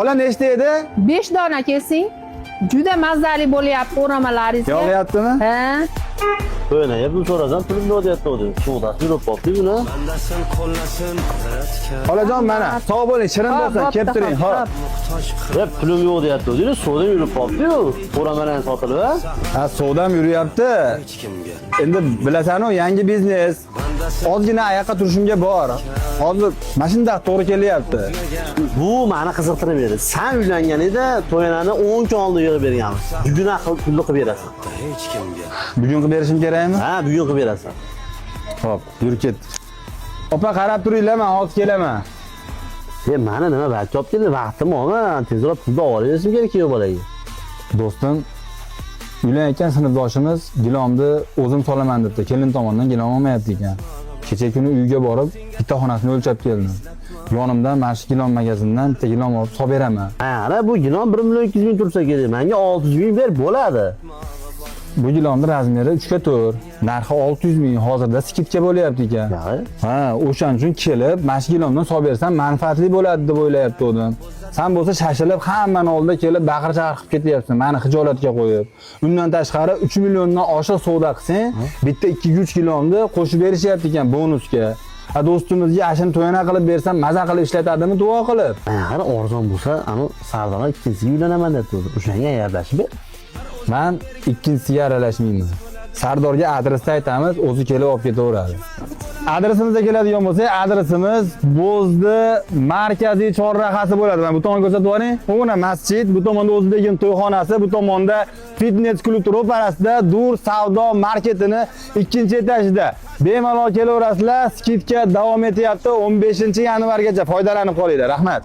Xola nechta edi? 5 dona kelsing. Juda mazali bo'lyapti o'ramalaringizga. Yog'yaptimi? Ha? Böyle yapıp sorasan pulumda ödeyapti o dedi. Suğda yürüp bakıyor buna. Xolajon mana, sog' bo'ling, shirin bo'lsin, kelib turing. Xo'p. Hep pulum yok ödeyapti o dedi. Suğda yürüp bakıyor. Oramadan satılıyor ha. Ha, suvdam yuryapti. Endi bilasan-ku, yangi biznes. Ozgina oyoqqa turishimga bor. Hozir mashinada to'g'ri kelyapti. Bu bana qiziqtirmaydi. Sen uylanganida to'yinani 10 kun oldin yig'ib berganmiz. Bugun pulni qilib berasan. Bugun qilib berishim kerakmi? Ha, bugun qilib berasan. Xo'p, yur ket. Opa, qarab turinglar, men hozir kelaman. Mana nima balki olib keldi, vaqtim olma. Tezroq pulni olishim kerak ku bolaga. Do'stim, uylanayotgan sinfdoshimiz gilomni o'zim solaman debdi. Kelin tomonidan gilom olmayapti ekan. Kecha kuni uyga borib, bitta xonasini o'lchab keldim. Yonimda mana shu gilom magazindan bitta gilom olib solib beraman. Ha, bu gilom 1 million 200 ming tursa kerak. Menga 600 ming ber bo'ladi. Bu gilomning razmeri 3 ga 4. Narxi 600 ming. Hozirda skidka bo'lyapti ekan. Ha, o'shaning uchun kelib, mana shu gilomdan solib bersam manfaatli bo'ladi deb o'ylayapti o'zim. Sen bo'lsa shashilib hammaning oldida kelib baqir-chaqir qilib ketyapsan, meni xijolatga qo'yib. Undan tashqari 3 milliondan oshiq savdo qilsang, bitta 2-3 kilomni qo'shib berishyapti ekan bonusga. Ha, do'stimizga ashini to'yana qilib bersam, maza qilib ishlatadimi, duo qilib. Agar arzon bo'lsa, ani Sardorga ikkinchisiga uylanaman deb turdi. O'shanga ayarlashib ber. Men ikkinchisiga aralashmayman. Sardorga adresni aytamiz, o'zi kelib olib ketaveradi. Adresimizga keladigan bo'lsa, adresimiz Bo'zdi markaziy chorrahasi bo'ladi. Mana bu tomonga ko'rsatib yuboring. Mana masjid, bu tomonda O'zbekning to'yxonasi, bu tomonda fitnes klub ro'parasida Dur savdo marketini 2-etajida. Bemalol kelaverasizlar, skidka davom etyapti 15-yanvargacha foydalanib qolinglar. Rahmat.